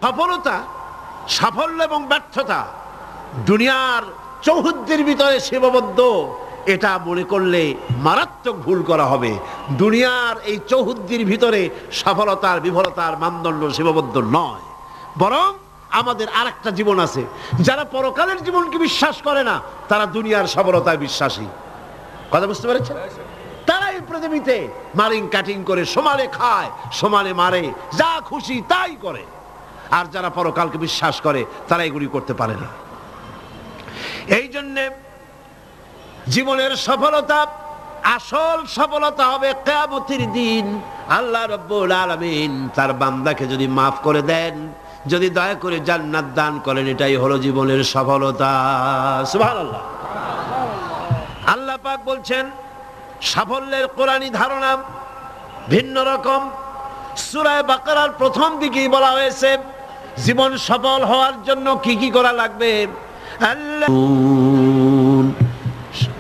সফলতা, সাফল্য এবং ব্যর্থতা দুনিয়ার চৌহদ্দির ভিতরে সীমাবদ্ধ, এটা মনে করলে মারাত্মক ভুল করা হবে। দুনিয়ার এই চৌহদ্দির ভিতরে সফলতার বিফলতার মানদণ্ড সীমাবদ্ধ নয়, বরং আমাদের আরেকটা জীবন আছে। যারা পরকালের জীবনকে বিশ্বাস করে না, তারা দুনিয়ার সফলতায় বিশ্বাসী। কথা বুঝতে পেরেছেন? তারা এই পৃথিবীতে মারিং কাটিং করে সমানে খায়, সমানে মারে, যা খুশি তাই করে। আর যারা পরকালকে বিশ্বাস করে, তারা এগুলি করতে পারে না। এই জন্যে জীবনের সফলতা, আসল সফলতা হবে কিয়ামতের দিন। আল্লাহ রাব্বুল আলামিন তার বান্দাকে যদি মাফ করে দেন, যদি দয়া করে জান্নাত দান করেন, এটাই হলো জীবনের সফলতা। সুবহানাল্লাহ। আল্লাহ পাক বলছেন সাফল্যের কোরআনী ধারণা ভিন্ন রকম। সূরা বাকারার প্রথম দিকেই বলা হয়েছে জীবন সফল হওয়ার জন্য কি কি করা লাগবে।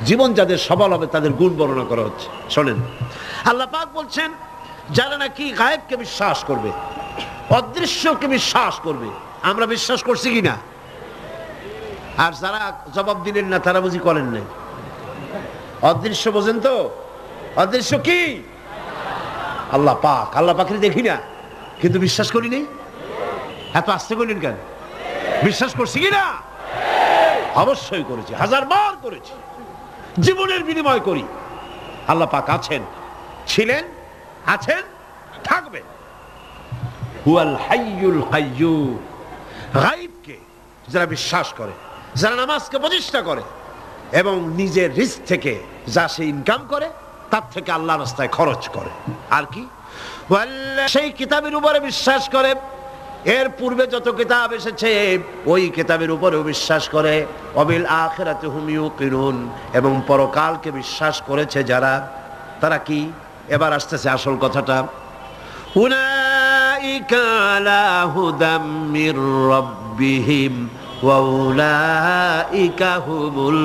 জীবন যাদের সফল হবে তাদের গুণ বর্ণনা করা হচ্ছে। শোনেন, আল্লাহ পাক বলছেন যারা নাকি গায়েবকে বিশ্বাস করবে, অদৃশ্যকে বিশ্বাস করবে। আমরা বিশ্বাস করছি কিনা? আর যারা জবাব দিলেন না, তারা বুঝি করেন নাই। অদৃশ্য বোঝেন তো? অদৃশ্য কি? আল্লাহ পাক। আল্লাহ পাকের দেখি না, কিন্তু বিশ্বাস করি নি। এত আস্তে করলেন কেন? বিশ্বাস করছি কিনা? অবশ্যই করেছি, হাজারবার করেছি, জীবনের বিনিময় করি। আল্লাহ পাক আছেন, ছিলেন, আছেন, থাকবেন। হুয়াল হাইয়ুল কাইয়্যুম। গায়বকে যারা বিশ্বাস করে, যারা নামাজকে প্রতিষ্ঠা করে এবং নিজের রিস্ক থেকে যা সে ইনকাম করে, তার থেকে আল্লাহর রাস্তায় খরচ করে। আর কি? সেই কিতাবের উপরে বিশ্বাস করে, এর পূর্বে যত কিতাব এসেছে ওই কিতাবের উপরেও বিশ্বাস করে। ওয়াবিল আখিরাতি হুম ইউকিনুন। এবং পরকালকে বিশ্বাস করেছে যারা, তারা কি? এবার আসতেছে আসল কথাটা। উলাইকা আলা হুদাম মির রাব্বিহিম ওয়া উলাইকা হুমুল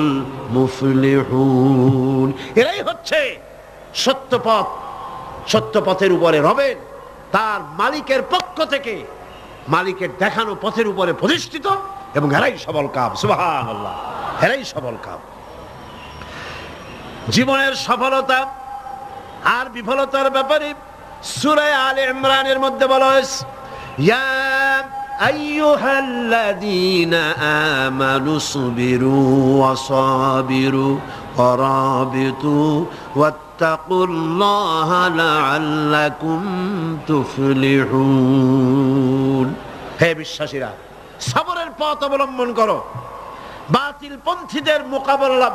মুফলিহুন। এরাই হচ্ছে সত্য পথ, সত্য পথের উপরে রবেন তার মালিকের পক্ষ থেকে, মালিকের দেখানো পথের উপরে প্রতিষ্ঠিত, এবং এরাই সফল কাম। সুবহানাল্লাহ। এরাই সফল কাম। জীবনের সফলতা আর বিফলতার ব্যাপারে সূরা আলে ইমরানের মধ্যে বলা হয়েছে, ইয়া আইয়ুহাল্লাযীনা আমানু সুবিরু ওয়া সাবিরু ওয়া রাবিতু ওয়াত্তাকুল্লাহা লাআল্লাকুম তুফলিহুন। হে বিশ্বাসীরা, সবরের পথ অবলম্বন করো, বাতিল পন্থীদের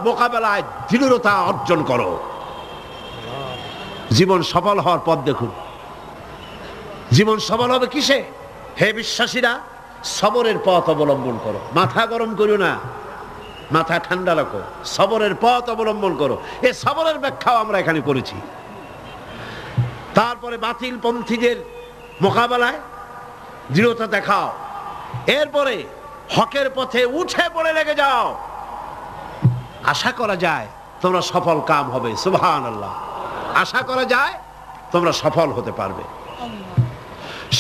মোকাবেলায় দৃঢ়তা অর্জন করো। জীবন সফল হওয়ার পথ দেখুন। জীবন সফল হবে কিসে? হে বিশ্বাসীরা, সবরের পথ অবলম্বন করো। মাথা গরম করো না, মাথা ঠান্ডা রাখো, সবরের পথ অবলম্বন করো। এই সবরের ব্যাখ্যাও আমরা এখানে করেছি। তারপরে বাতিল পন্থীদের মোকাবেলায় দৃঢ়তা দেখাও, এরপরে হকের পথে উঠে পড়ে লেগে যাও। আশা করা যায় তোমরা সফল কাম হবে। সুবহানাল্লাহ। আশা করা যায় তোমরা সফল হতে পারবে।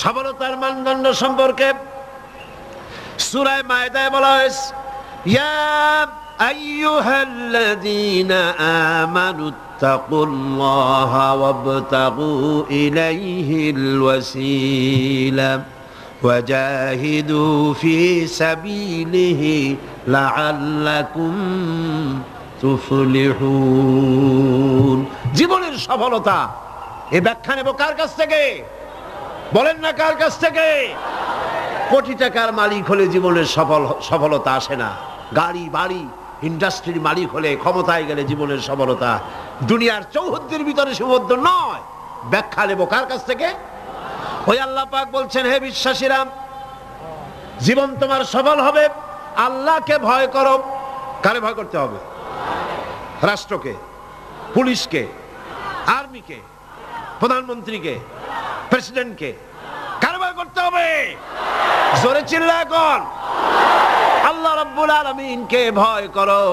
সফলতার মানদণ্ড সম্পর্কে সূরা মায়েদায় বলা হয়েছে, ইয়া আইয়ুহাল্লাযীনা আমানুত্তাকুল্লাহা ওয়াবতাগু ইলাইহিল ওয়াসিলা ওয়াজাহিদু ফি সাবিলিহি লাআল্লাকুম তুফলিহুন। জীবনের সফলতা এই ব্যাখ্যা নেব কার কাছ থেকে? বলেন না কার কাছ থেকে? কোটি টাকার মালিক হলে জীবনের সফলতা আসে না। গাড়ি বাড়ি ইন্ডাস্ট্রির মালিক হলে, ক্ষমতায় গেলে জীবনের সফলতা দুনিয়ার চৌহদ্দির ভিতরে সীমাবদ্ধ নয়। ব্যাখ্যা নেব কার কাছ থেকে? ওই আল্লাহ পাক বলছেন, হে বিশ্বাসীরা, জীবন তোমার সফল হবে আল্লাহকে ভয় করো। কারে ভয় করতে হবে? রাষ্ট্রকে, পুলিশকে, আর্মিকে, প্রধানমন্ত্রীকে, প্রেসিডেন্টকে। কারে ভয় করতে হবে? জোরে চিল্লা এখন। আল্লাহ রাব্বুল আলামিনকে ভয় করো।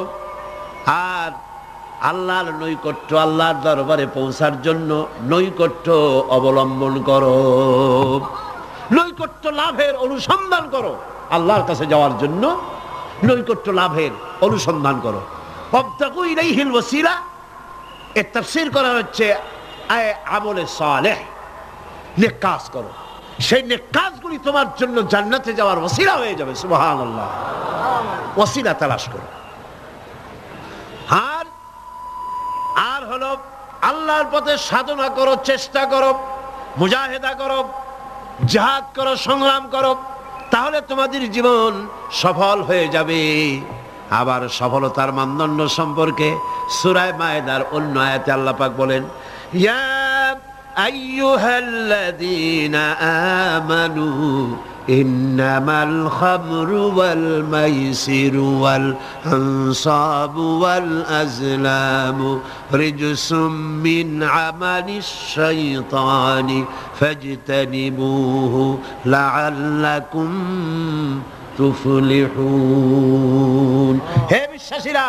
আর আল্লাহর নৈকট্য, আল্লাহর দরবারে পৌঁছার জন্য নৈকট্য অবলম্বন করো। নৈকট্য লাভের অনুসন্ধান করো, আল্লাহর কাছে যাওয়ার জন্য নৈকট্য লাভের অনুসন্ধান করো। ওয়াবতাগু ইলাইহিল ওয়াসিলা, এর তাফসীর করা হচ্ছে আমলে সালেহ, নেক কাজ করো, সেই নেক কাজগুলি তোমার জন্য জান্নাতে যাওয়ার ওসিলা হয়ে যাবে। সুবহানাল্লাহ, ওসিলা তালাশ করো। আর হলো আল্লাহর পথে সাধনা করো, চেষ্টা করো, মুজাহিদা করো, জিহাদ করো, সংগ্রাম করো, তাহলে তোমাদের জীবন সফল হয়ে যাবে। আবার সফলতার মানদণ্ড সম্পর্কে সূরা মায়েদার অন্য আয়াতে আল্লাহ পাক বলেন, ইয়া আইয়ুহাল্লাযীনা আমানু ইন্নামাল খামরু ওয়াল মাইসিরু ওয়াল আনসাবু ওয়াল আজলামু রিজসুম মিন আমালিশ শাইতানি ফাজতানিবুহু লাআল্লাকুম তুফলিহুন। হে বিশ্বাসীরা,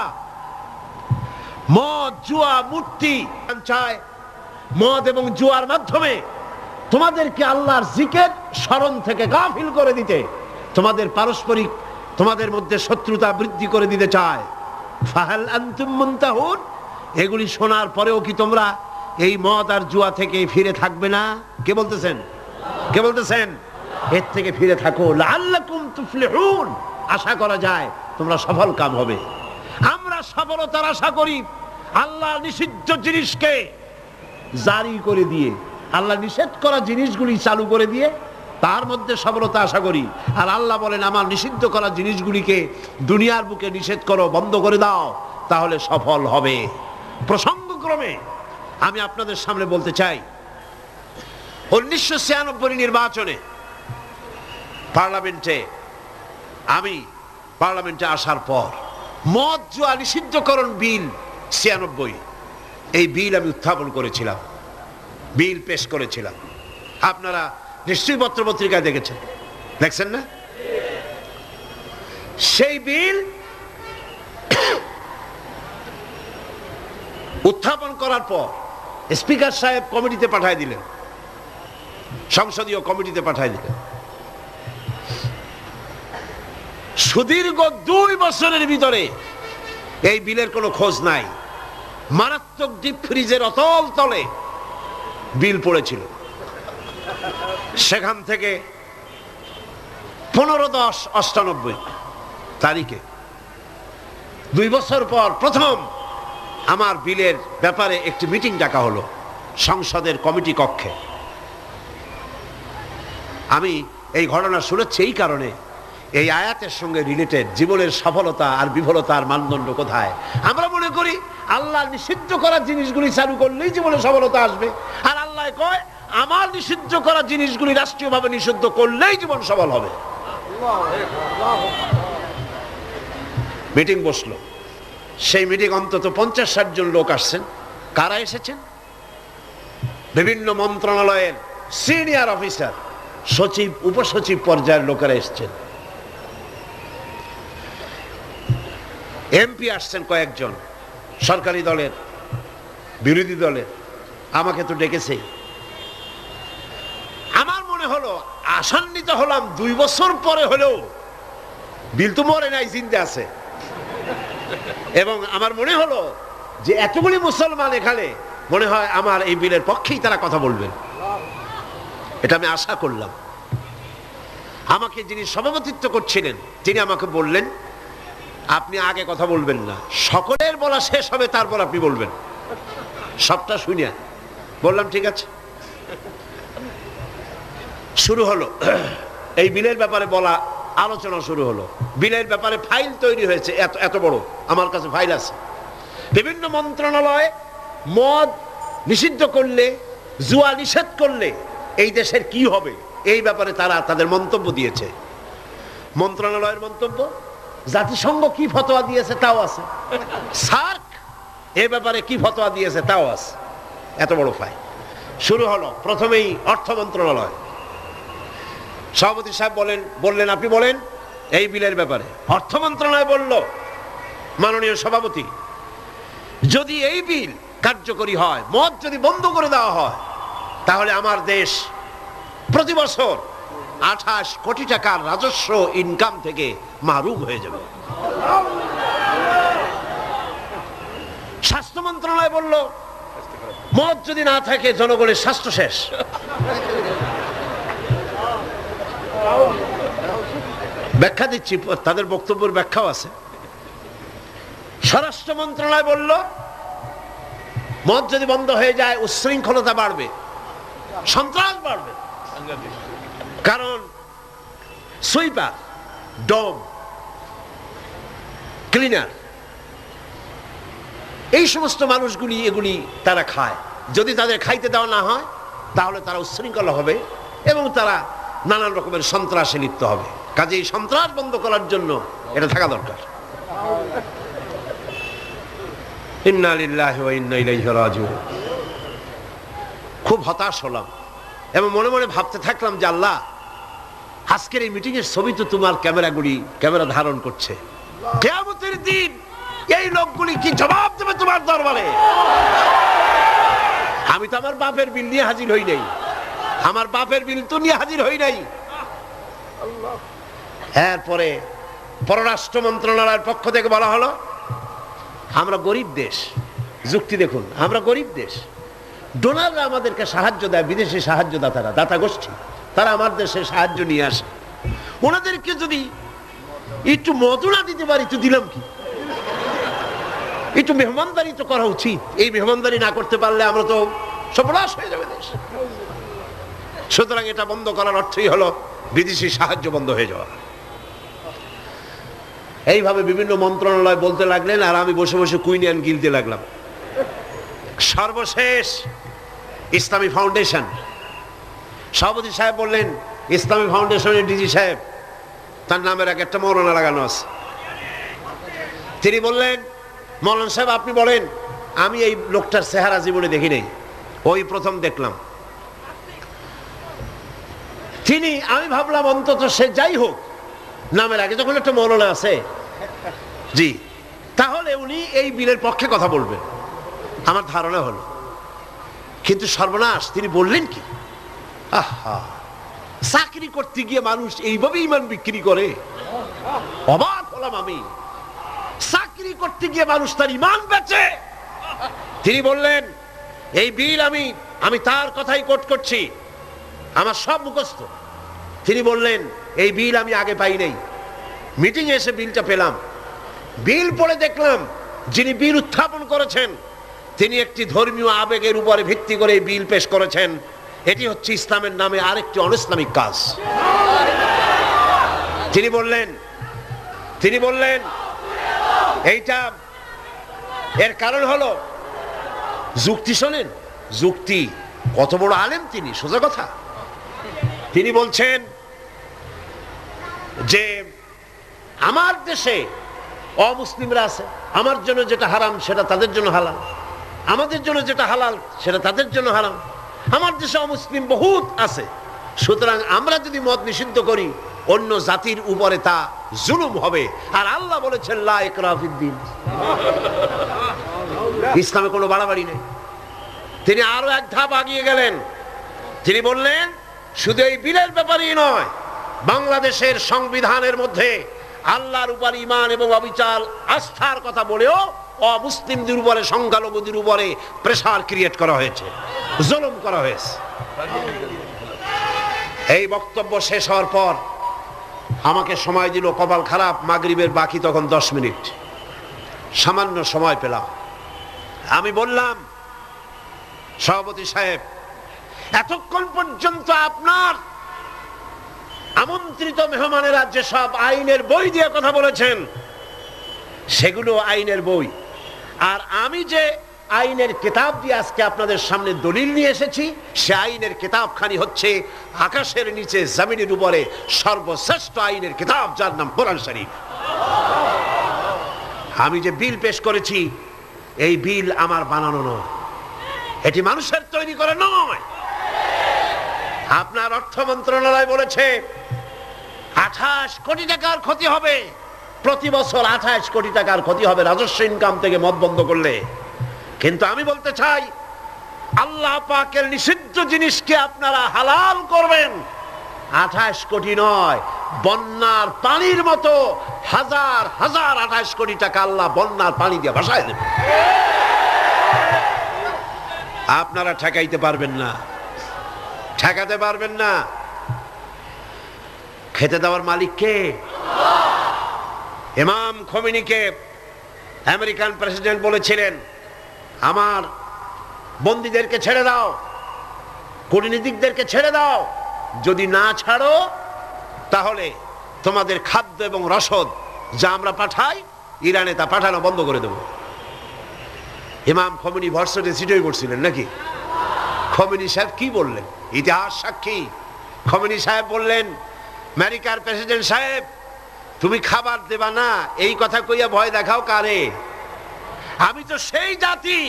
মদ, জুয়া, মূর্তি চায়, মদ এবং জুয়ার মাধ্যমে তোমাদেরকে আল্লাহর জিকির স্মরণ থেকে গাফিল করে দিতে, তোমাদের পারস্পরিক, তোমাদের মধ্যে শত্রুতা বৃদ্ধি করে দিতে চায়। ফাহাল আনতুম মুনতাহুন, এগুলি শোনার পরেও কি তোমরা এই মদ আর জুয়া থেকে ফিরে থাকবে না? কে বলতেছেন? কে বলতেছেন? এর থেকে ফিরে থাকো, লাআল্লাকুম তুফলিহুন, আশা করা যায় তোমরা সফল কাম হবে। আমরা সফলতার আশা করি আল্লাহ নিষিদ্ধ জিনিসকে জারি করে দিয়ে, আল্লাহ নিষেধ করা জিনিসগুলি চালু করে দিয়ে তার মধ্যে সফলতা আশা করি। আর আল্লাহ বলেন, আমার নিষিদ্ধ করা জিনিসগুলিকে দুনিয়ার বুকে নিষেধ করো, বন্ধ করে দাও, তাহলে সফল হবে। প্রসঙ্গক্রমে আমি আপনাদের সামনে বলতে চাই, 1996 নির্বাচনে আমি পার্লামেন্টে আসার পর মদ জুয়া নিষিদ্ধকরণ বিল 96, এই বিল আমি উত্থাপন করেছিলাম, বিল পেশ করেছিলাম। আপনারা নিশ্চয়ই পত্র পত্রিকায় দেখেছেন, দেখছেন না? সেই বিল উত্থাপন করার পর স্পিকার সাহেব কমিটিতে পাঠিয়ে দিলেন, সংসদীয় কমিটিতে পাঠিয়ে দিলেন। সুদীর্ঘ 2 বছরের ভিতরে এই বিলের কোনো খোঁজ নাই। মারাত্মক ডিপ ফ্রিজের অতল তলে বিল পড়েছিল। সেখান থেকে 15/10/98 তারিখে 2 বছর পর প্রথম আমার বিলের ব্যাপারে একটি মিটিং ডাকা হলো সংসদের কমিটি কক্ষে। আমি এই ঘটনা শুনেছি এই কারণে, এই আয়াতের সঙ্গে রিলেটেড জীবনের সফলতা আর বিফলতার মানদণ্ড কোথায়। আমরা মনে করি আল্লাহ নিষিদ্ধ করা জিনিসগুলি চালু করলেই জীবনে সফলতা আসবে, আর আল্লাহ কয় আমার নিষিদ্ধ করা জিনিসগুলি রাষ্ট্রীয়ভাবে নিষিদ্ধ করলেই জীবন সফল হবে। মিটিং বসলো, সেই মিটিং অন্তত 50-60 জন লোক আসছেন। কারা এসেছেন? বিভিন্ন মন্ত্রণালয়ের সিনিয়র অফিসার, সচিব, উপসচিব পর্যায়ের লোকেরা এসছেন। এমপি আসছেন কয়েকজন, সরকারি দলের, বিরোধী দলের। আমাকে তো ডেকেছে। আমার মনে হলো, আশান্বিত হলাম, 2 বছর পরে হলেও বিল তো মরে নাই, জিন্দা আছে। এবং আমার মনে হলো যে এতগুলি মুসলমান এখানে, মনে হয় আমার এই বিলের পক্ষেই তারা কথা বলবেন, এটা আমি আশা করলাম। আমাকে যিনি সভাপতিত্ব করছিলেন তিনি আমাকে বললেন, আপনি আগে কথা বলবেন না, সকলের বলা শেষ হবে তারপর আপনি বলবেন। সবটা শুনিয়া বললাম ঠিক আছে। শুরু হলো এই বিলের ব্যাপারে বলা, আলোচনা শুরু হলো। বিলের ব্যাপারে ফাইল তৈরি হয়েছে, এত বড় আমার কাছে ফাইল আছে। বিভিন্ন মন্ত্রণালয় মদ নিষিদ্ধ করলে, জুয়া নিষেধ করলে এই দেশের কি হবে, এই ব্যাপারে তারা তাদের মন্তব্য দিয়েছে। মন্ত্রণালয়ের মন্তব্য, জাতিসংঘ কি ফতোয়া দিয়েছে তাও আছে, সার্ক এ ব্যাপারে কি ফতোয়া দিয়েছে তাও আছে। এত বড় ফাইল। শুরু হলো প্রথমেই অর্থ মন্ত্রণালয়। সভাপতি সাহেব বললেন আপনি বলেন এই বিলের ব্যাপারে। অর্থ মন্ত্রণালয় বলল, মাননীয় সভাপতি, যদি এই বিল কার্যকরী হয়, মদ যদি বন্ধ করে দেওয়া হয়, তাহলে আমার দেশ প্রতি বছর 28 কোটি টাকার রাজস্ব ইনকাম থেকে মাহরুম হয়ে যাবে। স্বাস্থ্য মন্ত্রণালয় বলল মদ যদি না থাকে জনগণের স্বাস্থ্য শেষ। ব্যাখ্যা দিচ্ছি, তাদের বক্তব্যের ব্যাখ্যাও আছে। স্বরাষ্ট্র মন্ত্রণালয় বলল মদ যদি বন্ধ হয়ে যায় উচ্ছৃঙ্খলতা বাড়বে, সন্ত্রাস বাড়বে। কারণ সুইপার, ডম, ক্লিনার, এই সমস্ত মানুষগুলি এগুলি তারা খায়। যদি তাদের খাইতে দেওয়া না হয় তাহলে তারা উচ্ছৃঙ্খল হবে এবং তারা নানান রকমের সন্ত্রাসে লিপ্ত হবে। কাজে এই সন্ত্রাস বন্ধ করার জন্য এটা থাকা দরকার। ইন্না লিল্লাহি ওয়া ইন্না ইলাইহি রাজিউন। খুব হতাশ হলাম এবং মনে মনে ভাবতে থাকলাম যে আল্লাহ, আজকের এই মিটিং এর ছবি তো তোমার ক্যামেরা ধারণ করছে। কিয়ামতের দিন এই লোকগুলি কি জবাব দেবে তোমার দরবারে? আমি তো আমার বাপের বিল নিয়ে হাজির হই নাই, আমার বাপের বিল তো নিয়ে হাজির হই নাই। এরপরে পররাষ্ট্র মন্ত্রণালয়ের পক্ষ থেকে বলা হলো আমরা গরিব দেশ। যুক্তি দেখুন, আমরা গরিব দেশ, ডোনাররা আমাদেরকে সাহায্য দেয়, বিদেশি সাহায্যদাতারা, দাতা গোষ্ঠী, তারা আমার দেশে সাহায্য নিয়ে আসে। ওনাদেরকে যদি একটু মদুনা দিতে পারি তো দিলাম কি, একটু মেহমানদারি তো করা উচিত। এই মেহমানদারি না করতে পারলে আমরা তো সর্বনাশ হয়ে যাবে দেশ। সুতরাং এটা বন্ধ করার অর্থই হলো বিদেশি সাহায্য বন্ধ হয়ে যাওয়া। এইভাবে বিভিন্ন মন্ত্রণালয় বলতে লাগলেন আর আমি বসে বসে কুইনিয়ান গিলতে লাগলাম। সর্বশেষ ইসলামী ফাউন্ডেশন সভাপতি সাহেব বললেন, ইসলামী ফাউন্ডেশনের ডিজি সাহেব, তার নামের এক একটা মৌলানা লাগানো আছে। তিনি বললেন, মৌলানা সাহেব আপনি বলেন। আমি এই লোকটার চেহারা জীবনে দেখি নাই, ওই প্রথম দেখলাম। আমি ভাবলাম অন্তত সে যাই হোক, নামের আগে যখন একটা মৌলানা আছে জি, তাহলে উনি এই বিলের পক্ষে কথা বলবেন, আমার ধারণা হলো। কিন্তু সর্বনাশ, তিনি বললেন কি, আহা, চাকরি করতে গিয়ে মানুষ এইভাবে ইমান বিক্রি করে? অবাক হলাম আমি। চাকরি করতে গিয়ে মানুষ তার ইমান বেচে। তিনি বললেন এই বিল আমি তার কথাই কোট করছি, আমার সব মুখস্থ। তিনি বললেন এই বিল আমি আগে পাই নাই, মিটিং এসে বিলটা পেলাম। বিল পড়ে দেখলাম যিনি বিল উত্থাপন করেছেন তিনি একটি ধর্মীয় আবেগের উপরে ভিত্তি করে বিল পেশ করেছেন। এটি হচ্ছে ইসলামের নামে আরেকটি অনৈসলামিক কাজ। তিনি বললেন এইটা এর কারণ হলো যুক্তি। শোনেন যুক্তি, কত বড় আলেম তিনি, সোজা কথা। তিনি বলছেন যে আমার দেশে অমুসলিমরা আছে, আমার জন্য যেটা হারাম সেটা তাদের জন্য হালাল, আমাদের জন্য যেটা হালাল সেটা তাদের জন্য হারাম। আমার দেশে অমুসলিম বহুত আছে, সুতরাং আমরা যদি মদ নিষিদ্ধ করি অন্য জাতির উপরে তা জুলুম হবে। আর আল্লাহ বলেছেন লা ইকরাহা ফিদ্দীন, ইসলামে কোনো বাড়াবাড়ি নেই। তিনি আরো এক ধাপ আগিয়ে গেলেন। তিনি বললেন শুধু এই বিলের ব্যাপারেই নয়, বাংলাদেশের সংবিধানের মধ্যে আল্লাহর উপর ঈমান এবং অবিচল আস্থার কথা বলেও অমুসলিমদের উপরে, সংখ্যালঘুদের উপরে প্রেসার ক্রিয়েট করা হয়েছে, জুলুম করা হয়েছে। এই বক্তব্য শেষ হওয়ার পর আমাকে সময় দিল, কপাল খারাপ, মাগরিবের বাকি তখন 10 মিনিট, সামান্য সময় পেলাম। আমি বললাম সভাপতি সাহেব, এতক্ষণ পর্যন্ত আপনার আমন্ত্রিত মেহমানেরা যেসব আইনের বই দিয়ে কথা বলেছেন সেগুলো আইনের বই, আর আমি যে আইনের কিতাব দিয়ে আজকে আপনাদের সামনে দলিল নিয়ে এসেছি সে আইনের কিতাবখানি হচ্ছে আকাশের নিচে জমিনের উপরে সর্বশ্রেষ্ঠ আইনের কিতাব, যার নাম কোরআন শরীফ। আমি যে বিল পেশ করেছি এই বিল আমার বানানো নয়, এটি মানুষের তৈরি করা নয়। আপনার অর্থ মন্ত্রণালয় বলেছে 28 কোটি টাকার ক্ষতি হবে প্রতি বছর, 28 কোটি টাকার ক্ষতি হবে রাজস্ব ইনকাম থেকে মদ বন্ধ করলে। কিন্তু আমি বলতে চাই আল্লাহ পাকের নিষিদ্ধ জিনিসকে আপনারা হালাল করবেন, 28 কোটি নয়, বন্যার পানির মতো হাজার হাজার 28 কোটি টাকা আল্লাহ বন্যার পানি দিয়ে ভাসায় দেবে। আপনারা ঠেকাইতে পারবেন না, ঠেকাতে পারবেন না। খেতে দেওয়ার মালিক কে? ইমাম খোমেনিকে আমেরিকান প্রেসিডেন্ট বলেছিলেন, আমার বন্দীদেরকে ছেড়ে দাও, কূটনীতিকদেরকে ছেড়ে দাও, যদি না ছাড়ো তাহলে তোমাদের খাদ্য এবং রসদ যা আমরা পাঠাই ইরানে তা পাঠানো বন্ধ করে দেব। ইমাম খোমেনি ভার্সিটি সিটই করছিলেন নাকি? খোমেনি সাহেব কি বললেন? ইতিহাস সাক্ষী। খোমেনি সাহেব বললেন, আমেরিকার প্রেসিডেন্ট সাহেব, তুমি খাবার দেবা না এই কথা কইয়া ভয় দেখাও কারে? আমি তো সেই জাতি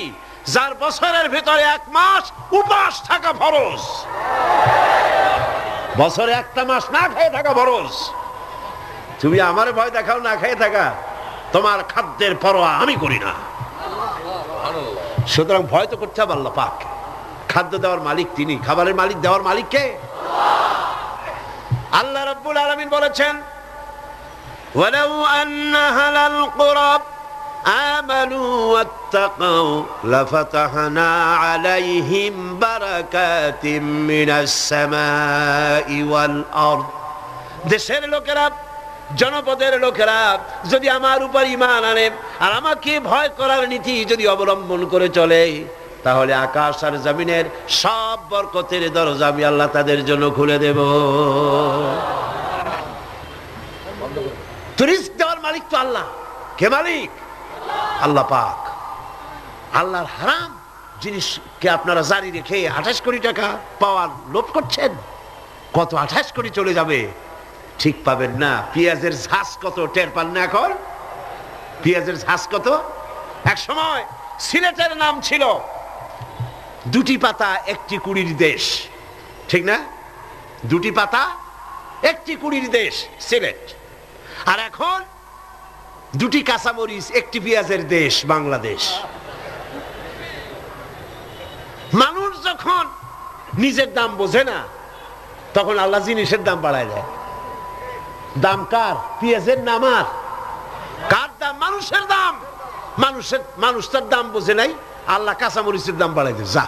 যার বছরের ভিতরে 1 মাস উপাস থাকা ফরজ, বছরে 1টা মাস না খেয়ে থাকা ফরজ। তুমি আমারে ভয় দেখাও না খেয়ে থাকা, তোমার খাদ্যের পরোয়া আমি করি না। সুতরাং ভয় তো করতে হবে আল্লাহ পাক। খাদ্য দেওয়ার মালিক তিনি, খাবারের মালিক দেওয়ার মালিক কে? আল্লাহ রাব্বুল আলামিন বলেছেন, ওয়ালাউ আন্না হালাল কুরা আমানু ওয়াত্তাকাউ লাফাতাহনা আলাইহিম বারাকাতিম মিনাস সামাই ওয়াল আরদ। দেশের লোকেরা, জনপদের লোকেরা যদি আমার উপর ঈমান আনে আর আমাকে ভয় করার নীতি যদি অবলম্বন করে চলে, তাহলে আকাশ আর জমিনের সব বরকতের দরজা আমি আল্লাহ তাদের জন্য খুলে দেব। রিজক দেওয়ার মালিক তো আল্লাহ। কে মালিক? আল্লাহ পাক। আল্লাহর হারাম জিনিসকে আপনারা জারি রেখে 28 কোটি টাকা পাওয়ার লোভ করছেন। কত 28 কোটি চলে যাবে ঠিক পাবেন না। পেঁয়াজের ঝাঁজ কত টের পান না এখন? পেঁয়াজের ঝাঁজ কত? এক সময় সিলেটের নাম ছিল 2টি পাতা 1টি কুড়ির দেশ, ঠিক না? 2টি পাতা 1টি কুড়ির দেশ সিলেট। আর এখন 2টি কাঁচামরিচ 1টি পেঁয়াজের দেশ বাংলাদেশ। মানুষ যখন নিজের দাম বোঝে না তখন আল্লাহ জিনিসের দাম বাড়ায় দেয়। দাম কার? পেঁয়াজের নাম আর কার দাম? মানুষের দাম। মানুষ তার দাম বোঝে নাই, আল্লাহ কাঁচামরিচের দাম বাড়াই দেয়। যা,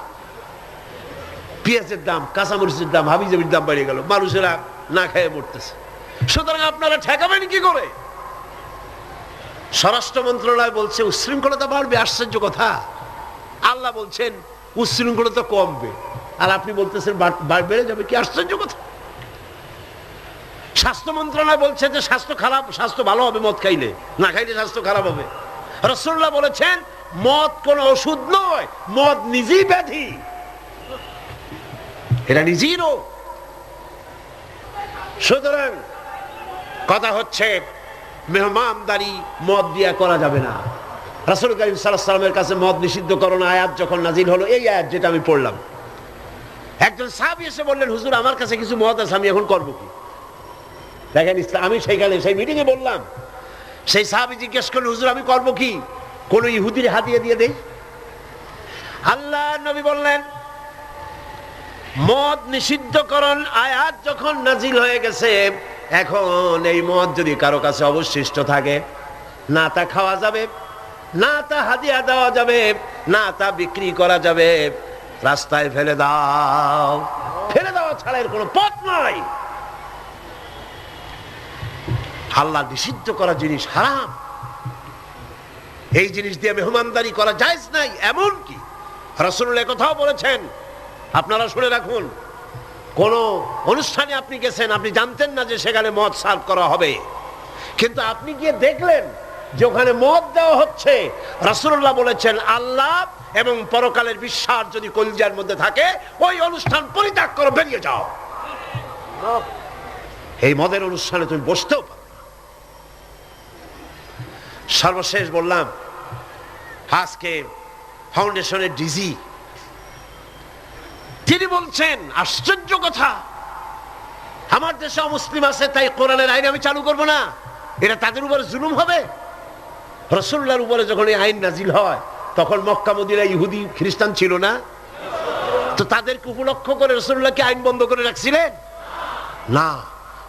পেঁয়াজের দাম, কাঁচামরিচের দাম, হাবিজাবির দাম বাড়িয়ে গেল, মানুষেরা না খেয়ে মরতেছে। সুতরাং আপনারা ঠেকাবেন কি করে? স্বরাষ্ট্র মন্ত্রণালয় বলছে উচ্ছৃঙ্খলতা বাড়বে। আশ্চর্য কথা। আল্লাহ বলছেন উচ্ছৃঙ্খলতা কমবে, আর আপনি বলতেছেন বেড়ে যাবে। কি আশ্চর্য কথা। স্বাস্থ্য মন্ত্রণালয় বলছে যে স্বাস্থ্য খারাপ, স্বাস্থ্য ভালো হবে মদ খাইলে, না খাইলে স্বাস্থ্য খারাপ হবে। রাসূলুল্লাহ বলেছেন মদ কোন ওষুধ নয়, মদ নিজেই ব্যাধি, এটা নিজেই রোগ। সুতরাং কথা হচ্ছে মেহমানদারি মদ দিয়া করা যাবে না। রাসূল কারীম সাল্লাল্লাহু আলাইহি ওয়াসাল্লামের কাছে মদ নিষিদ্ধকরণ আয়াত যখন নাজিল হলো, এই আয়াত যেটা আমি পড়লাম, একজন সাহাবী এসে বললেন, হুজুর আমার কাছে কিছু মদ আছে, আমি এখন করবো কি? দেখেন, আমি সেইখানে সেই মিটিংয়ে বললাম, সেই সাহাবী জিজ্ঞেস করলেন, হুজুর আমি করবো কি? কোন ইহুদির হাদিয়া দিয়ে দেই? আল্লাহ নবী বললেন, মদ নিষিদ্ধকরণ আয়াত যখন নাজিল হয়ে গেছে, এখন এই মদ যদি কারো কাছে অবশিষ্ট থাকে, না তা খাওয়া যাবে, না তা হাদিয়া দেওয়া যাবে, না তা বিক্রি করা যাবে, রাস্তায় ফেলে দাও। ফেলে দেওয়া ছাড়া এর কোনো পথ নাই। আল্লাহ নিষিদ্ধ করা জিনিস হারাম, এই জিনিস দিয়ে মেহমানদারি করা জায়েজ নাই। এমনকি রাসূলুল্লাহ কথাও বলেছেন, আপনারা শুনে রাখুন, কোন অনুষ্ঠানে আপনি গেছেন, আপনি জানতেন না যে সেখানে মদ সার্ভ করা হবে, কিন্তু আপনি গিয়ে দেখলেন যে ওখানে মদ দেওয়া হচ্ছে। রাসূলুল্লাহ বলেছেন, আল্লাহ এবং পরকালের বিশ্বাস যদি কলিজার মধ্যে থাকে, ওই অনুষ্ঠান পরিত্যাগ করে বেরিয়ে যাও। এই মদের অনুষ্ঠানে তুমি বসতেও পারো। সর্বশেষ বললাম, আজকে ফাউন্ডেশনের ডিজি তিনি বলছেন, আশ্চর্য কথা, আমার দেশে অমুসলিম আছে তাই কোরআনের আইন আমি চালু করব না, এটা তাদের উপরে জুলুম হবে। রাসূলুল্লাহর উপরে যখন এই আইন নাজিল হয়, তখন মক্কা মদিনায় ইহুদি খ্রিস্টান ছিল না? তো তাদেরকে উপলক্ষ করে রাসূলুল্লাহ কি আইন বন্ধ করে রাখছিলেন? না,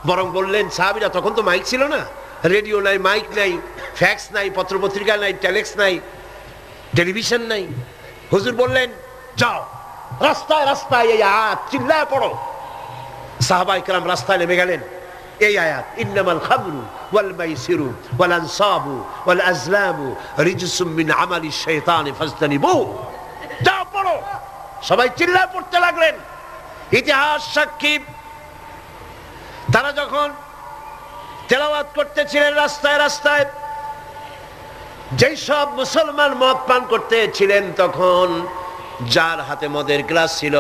বরং বললেন সাহাবীরা তখন তো মাইক ছিল না, রেডিও নাই, মাইক নাই, ফ্যাক্স নাই, পত্রপত্রিকা নাই, টেলেক্স নাই, টেলিভিশন নাই। হুজুর বললেন যাও রাস্তায় রাস্তায় এই আয়াত চিল্লায় পড়ো। সাহাবায়ে কেরাম রাস্তায় নেমে গেলেন। এই আয়াত, ইন্নামাল খামরু ওয়াল মাইসিরু ওয়াল আনসাবু ওয়াল আজলামু রিজসুম মিন আমালিশ শাইতানি ফাজতানিবুহু, যাও পড়ো। সবাই চিল্লায় পড়তে লাগলেন। ইতিহাস সাক্ষী, তারা যখন তেলাওয়াত করতেছিলেন রাস্তায় রাস্তায়, যেই সব মুসলমান মদ পান করতেছিলেন, তখন যার হাতে মদের গ্লাস ছিল,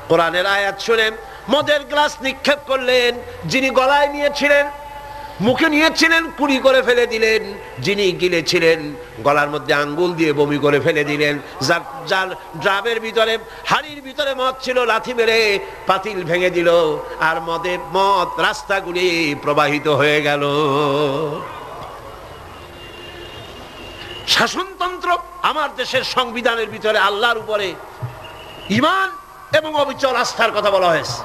কোরআনের আয়াত শুনে মদের গ্লাস নিক্ষেপ করলেন। যিনি গলায় নিয়েছিলেন, মুখে নিয়েছিলেন, কুড়ি করে ফেলে দিলেন। যিনি গিলেছিলেন, গলার মধ্যে আঙ্গুল দিয়ে বমি করে ফেলে দিলেন। যার ড্রামের ভিতরে, হাড়ির ভিতরে মদ ছিল, লাথি মেরে পাতিল ভেঙে দিল, আর মদ রাস্তাগুলি প্রবাহিত হয়ে গেল। শাসনতন্ত্র, আমার দেশের সংবিধানের ভিতরে আল্লাহর উপরে ঈমান এবং অবিচল আস্থার কথা বলা হয়েছে,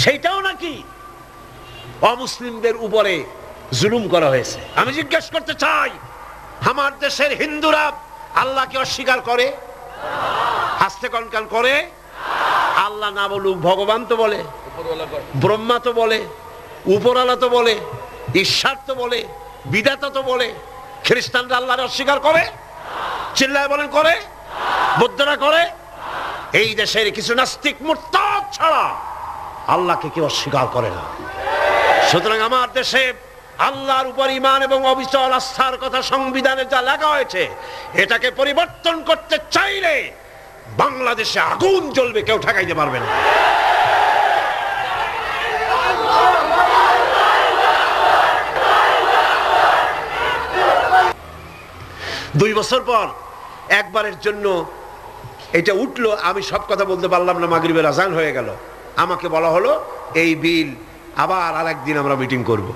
সেইটাও নাকি অমুসলিমদের উপরে জুলুম করা হয়েছে। আমি জিজ্ঞেস করতে চাই, আমার দেশের হিন্দুরা আল্লাহকে অস্বীকার করে? হাসতে কনকান করে? আল্লাহ না বলুক, ভগবান তো বলে, ব্রহ্মা তো বলে, উপরওয়ালা তো বলে, ঈশ্বর তো বলে, বিধাতা তো বলে। খ্রিস্টানরা আল্লাহর অস্বীকার করে? চিল্লায় বলেন করে? বৌদ্ধরা করে? এই দেশের কিছু নাস্তিক মুরতাদ ছাড়া আল্লাহকে কেউ অস্বীকার করে না। সুতরাং আমার দেশে আল্লাহর উপর ঈমান এবং অবিচল আস্থার কথা সংবিধানে যা লেখা হয়েছে, এটাকে পরিবর্তন করতে চাইলে বাংলাদেশে আগুন জ্বলবে, কেউ ঠেকাইতে পারবে না। দুই বছর পর একবারের জন্য এটা উঠলো, আমি সব কথা বলতে পারলাম না, মাগরিবের আজান হয়ে গেল। আমাকে বলা হলো এই বিল আবার আরেকদিন আমরা মিটিং করব।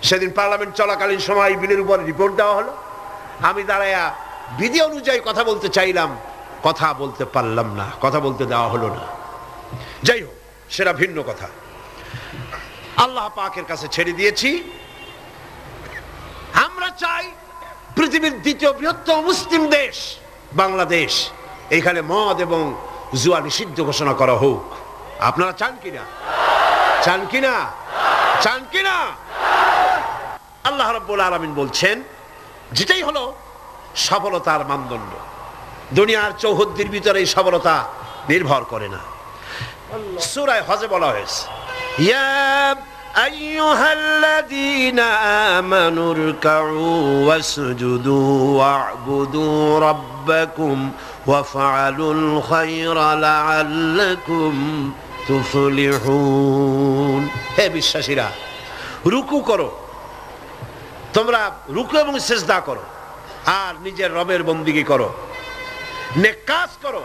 সেদিন পার্লামেন্ট চলাকালীন সময় এই বিলের উপর রিপোর্ট দেওয়া হলো। আমি দাঁড়ায়া বিধি অনুযায়ী কথা বলতে চাইলাম, কথা বলতে পারলাম না, কথা বলতে দেওয়া হলো না। যাই হোক, সেটা ভিন্ন কথা। আল্লাহ পাকের কাছে ছেড়ে দিয়েছি। আমরা চাই পৃথিবীর দ্বিতীয় বৃহত্তম মুসলিম দেশ বাংলাদেশ, এখানে মদ এবং জুয়া নিষিদ্ধ ঘোষণা করা হোক। আপনারা চান কিনা? চান কিনা? চান কিনা? আল্লাহ রাব্বুল আলামিন বলছেন, যেটাই হলো সফলতার মানদণ্ড। দুনিয়ার চৌহদ্দির ভিতরে এই সফলতা নির্ভর করে না। সূরা হজে বলা হয়েছে, ইয়া আইয়ুহাল্লাযীনা আমানু রুকউ ওয়াসজুদু ওয়া'বুদু রাব্বাকুম ওয়াফআলুল খায়রা লাআল্লাকুম তুফলিহুন। হে বিশ্বাসীরা, রুকু করো, তোমরা রুকু এবং সিজদা করো, আর নিজের রবের বন্দিগি করো, নেক কাজ করো।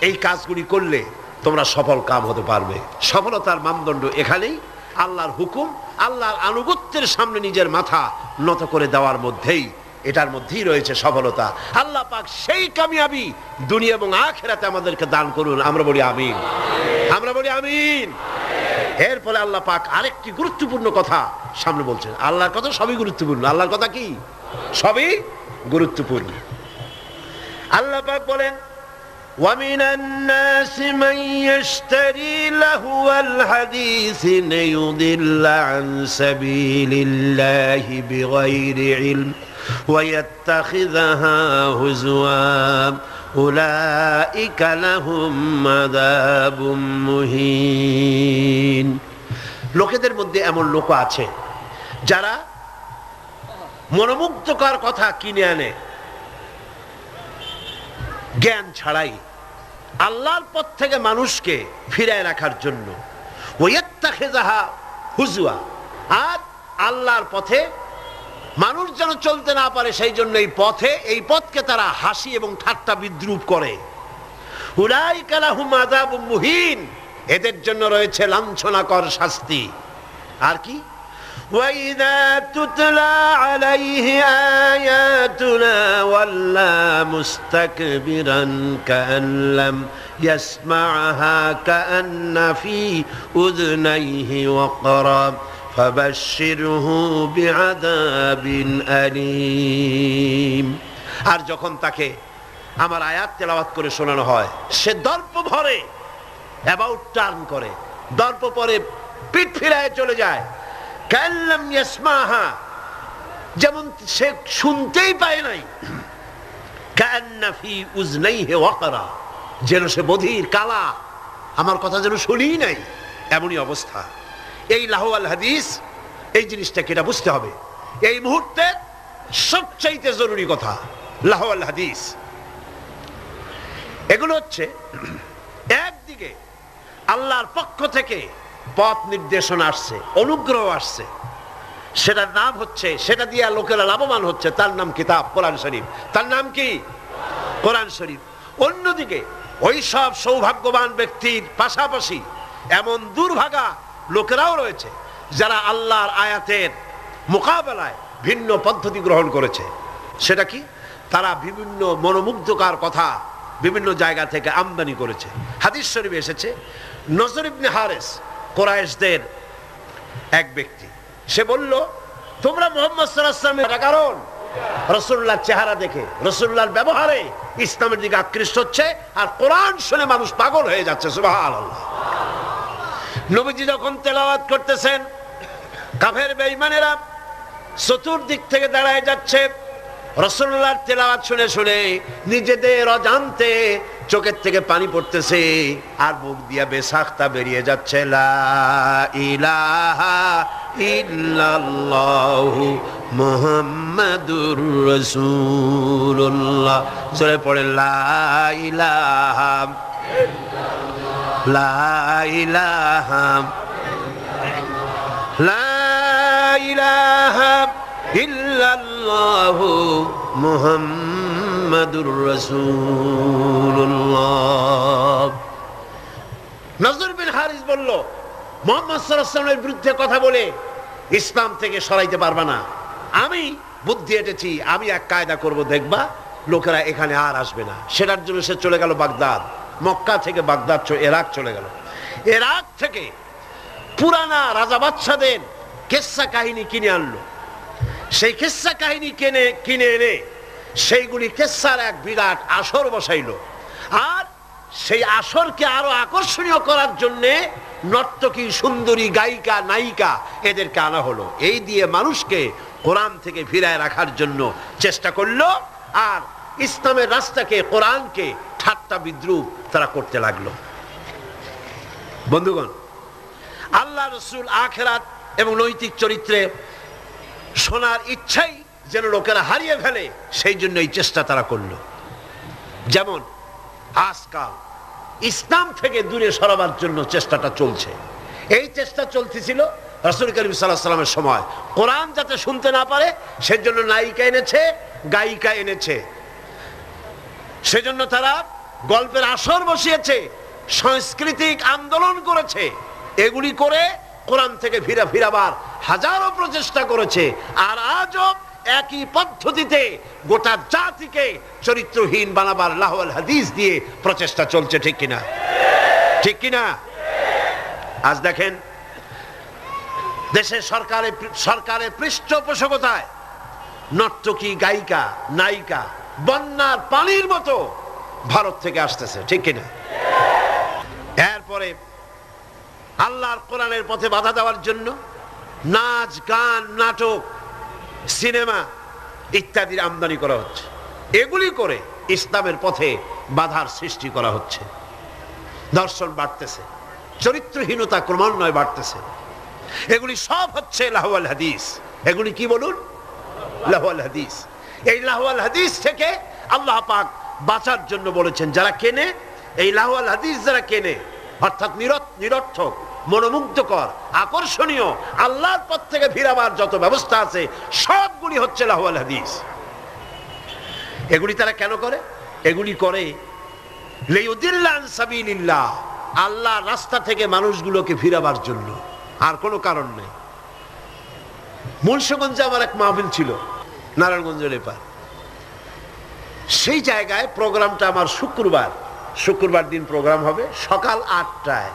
এই কাজগুলি করলে তোমরা সফল কাম হতে পারবে। সফলতার মানদণ্ড এখানেই আল্লাহর হুকুম, আল্লাহর আনুগত্যের সামনে নিজের মাথা নত করে দেওয়ার মধ্যেই, এটার মধ্যেই রয়েছে সফলতা। আল্লাহ পাক সেই কামিয়াবি দুনিয়া এবং আখিরাতে আমাদেরকে দান করুন। আমরা বলি আমিন, আমরা বলি আমিন। এরপরে আল্লাহ পাক আরেকটি গুরুত্বপূর্ণ কথা সামনে বলছেন। আল্লাহর কথা সবই গুরুত্বপূর্ণ। আল্লাহর কথা কি? সবই গুরুত্বপূর্ণ। আল্লাহ পাক বলেন, وَمِنَ النَّاسِ مَن يَشْتَرِي لَهْوَ الْحَدِيثِ لِيُضِلَّ عَن سَبِيلِ اللَّهِ بِغَيْرِ عِلْمٍ وَيَتَّخِذَهَا هُزُوًا أُولَئِكَ لَهُمْ عَذَابٌ مُهِينٌ। লোকেদের মধ্যে এমন লোক আছে যারা মনোমুগ্ধকর কথা কিনে আনে জ্ঞান ছাড়াই, আল্লাহর পথ থেকে মানুষকে ফিরায় রাখার জন্য। ওয়াত্তাখিযাহা হুজুয়া, আর আল্লাহর পথে মানুষ যেন চলতে না পারে সেই জন্য এই পথকে তারা হাসি এবং ঠাট্টা বিদ্রুপ করে। উলাইকা লাহুম আযাবুম মুহিন, এদের জন্য রয়েছে লাঞ্ছনাকর শাস্তি। আর কি? وَإِذَا تُتْلَى عَلَيْهِ آيَاتُنَا وَلَّى مُسْتَكْبِرًا كَأَن لَّمْ يسمعها كأن في أذنيه وقرا فبشره بعذاب أليم। আর যখন তাকে আমার আয়াত তেলাওয়াত করে শোনানো হয় সে দর্প ভরে অ্যাবাউট টার্ন করে, দর্প পরে পিঠ ফিরায় চলে যায়। কাল্লাম ইয়াসমাহা, যেমন সে শুনতেই পায় নাই। কান্না ফি উযনাইহি ওয়াকরা, যেন সে বধির কালা, আমার কথা যেন শুনিই নাই, এমনই অবস্থা। এই লাহওয়াল হাদিস, এই জিনিসটাকে এটা বুঝতে হবে। এই মুহূর্তে সবচাইতে জরুরি কথা লাহওয়াল হাদিস। এগুলো হচ্ছে একদিকে আল্লাহর পক্ষ থেকে পথ নির্দেশনা আসছে, অনুগ্রহ আসছে, সেটার নাম হচ্ছে, সেটা দিয়ে লোকেরা লাভবান হচ্ছে, তার নাম কিতাব কোরআন শরীফ। তার নাম কি? কোরআন শরীফ। অন্যদিকে ওই সব সৌভাগ্যবান ব্যক্তির পাশাপাশি এমন দুর্ভাগা লোকেরাও রয়েছে যারা আল্লাহর আয়াতের মোকাবেলায় ভিন্ন পদ্ধতি গ্রহণ করেছে। সেটা কি? তারা বিভিন্ন মনোমুগ্ধকর কথা বিভিন্ন জায়গা থেকে আমদানি করেছে। হাদিস শরীফে এসেছে, নজর ইবনে হারেস কুরাইশদের এক ব্যক্তি, সে বলল, তোমরা মুহাম্মদ সাল্লাল্লাহু আলাইহি ওয়াসাল্লামের কারণ রাসূলুল্লাহর চেহারা দেখে, রাসূলুল্লাহর ব্যবহারে ইসলামের দিকে আকৃষ্ট হচ্ছে, আর কোরআন শুনে মানুষ পাগল হয়ে যাচ্ছে। সুবহানাল্লাহ। নবীজি যখন তেলাওয়াত করতেছেন, কাফের বেঈমানেরা চতুর্দিক থেকে দাঁড়ায় যাচ্ছে। রাসূলুল্লাহর তেলাওয়াত শুনে শুনে নিজেদের অজান্তে চোখের থেকে পানি পড়তেছে, আর মুখ দিয়া বেসাখতা বেরিয়ে যাচ্ছে। লা ইলাহা ইল্লাল্লাহু মুহাম্মাদুর রাসূলুল্লাহ। সরে পড়ে লা ইলাহা লা ইলাহা লা ইলাহা ইল্লাল্লাহু মুহাম্মাদুর রাসূলুল্লাহ। নজর বিন হারিস বলল, মুহাম্মদ সাল্লাল্লাহু আলাইহি ওয়াসাল্লামের বিরুদ্ধে কথা বলে ইসলাম থেকে সরাইতে পারবা না। আমি বুদ্ধি এঁটেছি, আমি এক কায়দা করব, দেখবা লোকেরা এখানে আর আসবে না। সেটার জন্য সে চলে গেল বাগদাদ। মক্কা থেকে বাগদাদ ইরাক চলে গেল। ইরাক থেকে পুরানা রাজা বাদশাদের কিসসা কাহিনী কিনে আনলো। সেই কিসসা কাহিনী কিনে এনে সেইগুলি কিসসার এক বিরাট আসর বসাইলো। আর সেই আসরকে আরো আকর্ষণীয় করার জন্য নর্তকী, সুন্দরী, গায়িকা, নায়িকা এদেরকে আনা হলো। এই দিয়ে মানুষকে কোরআন থেকে ফিরায় রাখার জন্য চেষ্টা করলো, আর ইসলামের রাস্তাকে, কোরআনকে ঠাট্টা বিদ্রুপ তারা করতে লাগলো। বন্ধুগণ, আল্লাহ রাসূল আখিরাত এবং নৈতিক চরিত্রে শোনার ইচ্ছাই যেন লোকেরা হারিয়ে ফেলে, সেই জন্য এই চেষ্টা তারা করলো। যেমন আজকাল ইসলাম থেকে দূরে সরাবার জন্য চেষ্টাটা চলছে। এই চেষ্টা চলতেছিল রাসূল করিম সাল্লাল্লাহু আলাইহি ওয়াসাল্লামের সময়। কোরআন যাতে শুনতে না পারে সেজন্য নায়িকা এনেছে, গায়িকা এনেছে, সেজন্য তারা গল্পের আসর বসিয়েছে, সাংস্কৃতিক আন্দোলন করেছে। এগুলি করে কোরআন থেকে ফিরাবার হাজারো প্রচেষ্টা করেছে। আর আজও একই পদ্ধতিতে গোটা জাতিকে চরিত্রহীন বানাবার লাহওয়াল হাদিস দিয়ে প্রচেষ্টা চলছে। ঠিক কিনা? ঠিক কিনা? আজ দেখেন দেশের সরকারের পৃষ্ঠপোষকতায় নর্তকী, গায়িকা, নায়িকা বন্যার পানির মতো ভারত থেকে আসতেছে। ঠিক কিনা? এরপরে আল্লাহর কোরআনের পথে বাধা দেওয়ার জন্য নাচ, গান, নাটক, সিনেমা ইত্যাদির আমদানি করা হচ্ছে। এগুলি করে ইসলামের পথে বাধার সৃষ্টি করা হচ্ছে। দর্শন বাড়তেছে, চরিত্রহীনতা ক্রমান্বয়ে বাড়তেছে। এগুলি সব হচ্ছে লাহওয়াল হাদিস। এগুলি কি বলুন? লাহওয়াল হাদিস। এই লাহওয়াল হাদিস থেকে আল্লাহ পাক বাঁচার জন্য বলেছেন, যারা কেনে এই লাহওয়াল হাদিস, যারা কেনে অর্থাৎ নিরর্থক, মনোমুগ্ধকর, আকর্ষণীয়, আল্লাহর পথ থেকে ফিরাবার যত ব্যবস্থা আছে সবগুলি হচ্ছে লাহওয়াল হাদিস। এগুলি তারা কেন করে? এগুলি করে লিয়ুদিল্লা আন সাবিলিল্লাহ, আল্লাহর রাস্তা থেকে মানুষগুলোকে ফিরাবার জন্য, আর কোনো কারণ নেই। মুন্সিগঞ্জে আমার এক মাহফিল ছিল, নারায়ণগঞ্জের এপার। সেই জায়গায় প্রোগ্রামটা আমার শুক্রবার শুক্রবার দিন প্রোগ্রাম হবে সকাল 8টায়,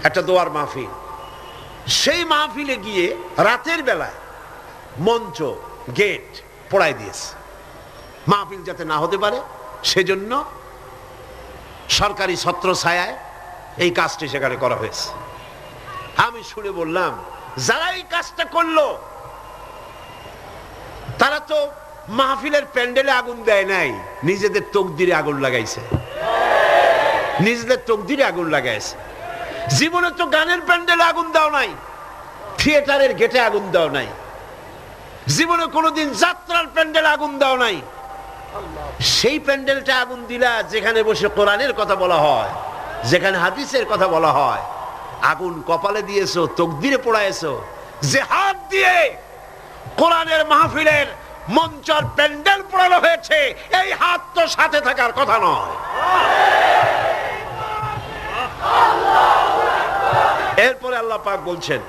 একটা দোয়ার মাহফিল। সেই মাহফিলে গিয়ে রাতের বেলায় মঞ্চ গেট পোড়ায় দিয়েছে, মাহফিল যাতে না হতে পারে সেজন্য সরকারি ছত্র ছায়ায় এই কাজটি সেখানে করা হয়েছে। আমি শুনে বললাম, যারা এই কাজটা করলো তারা তো মাহফিলের প্যান্ডেলে আগুন দেয় নাই, নিজেদের তকদিরে আগুন লাগাইছে, নিজেদের তকদিরে আগুন লাগাইছে। জীবনে তো গানের প্যান্ডেলে আগুন দাও নাই, থিয়েটারের গেটে আগুন দাও নাই, জীবনে কোনোদিন যাত্রার প্যান্ডেলে আগুন দাও নাই। সেই প্যান্ডেলটা আগুন দিলা যেখানে বসে কোরআনের কথা বলা হয়, যেখানে হাদিসের কথা বলা হয়। আগুন কপালে দিয়েছো, তকদিরে পোড়াইছো। যে হাত দিয়ে কোরআনের মাহফিলের মঞ্চের প্যান্ডেল পোড়ানো হয়েছে, এই হাত তো সাথে থাকার কথা নয়। এরপরে আল্লাহ পাক বলছেন,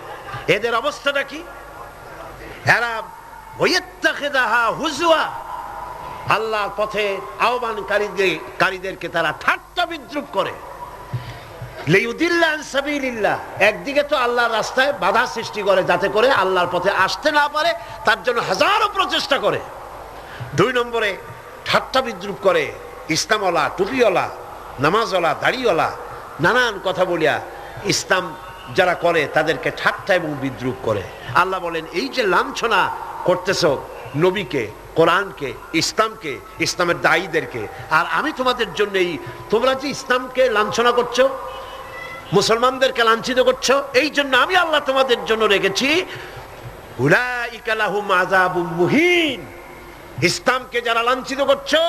এদের অবস্থাটা কি? এরা ওয়াইত্তাখিযাহা হুজওয়া, আল্লাহর পথে আহ্বানকারীদেরকে তারা ঠাট্টা বিদ্রূপ করে। লিইউদিল্লা আন সাবিলিল্লাহ, একদিকে তো আল্লাহর রাস্তায় বাধা সৃষ্টি করে যাতে করে আল্লাহর পথে আসতে না পারে, তার জন্য হাজারো প্রচেষ্টা করে। 2 নম্বরে ঠাট্টা বিদ্রূপ করে ইসলামওয়ালা, টুপিওয়ালা, নামাজওয়ালা, দাড়িওয়ালা, নানান কথা বলিয়া ইসলাম যারা করে তাদেরকে ঠাট্টা এবং বিদ্রূপ করে। আল্লাহ বলেন, এই যে লাঞ্ছনা করতেছ নবীকে, কোরআনকে, ইসলামকে, ইসলামের দায়ীদেরকে, আর আমি তোমাদের জন্য তোমরা যে ইসলামকে লাঞ্ছনা করছো, মুসলমানদেরকে লাঞ্ছিত করছো, এই জন্য আমি আল্লাহ তোমাদের জন্য রেখেছি উলাইকা লাহুম আযাবুম মুহিন। ইসলামকে যারা লাঞ্ছিত করছো,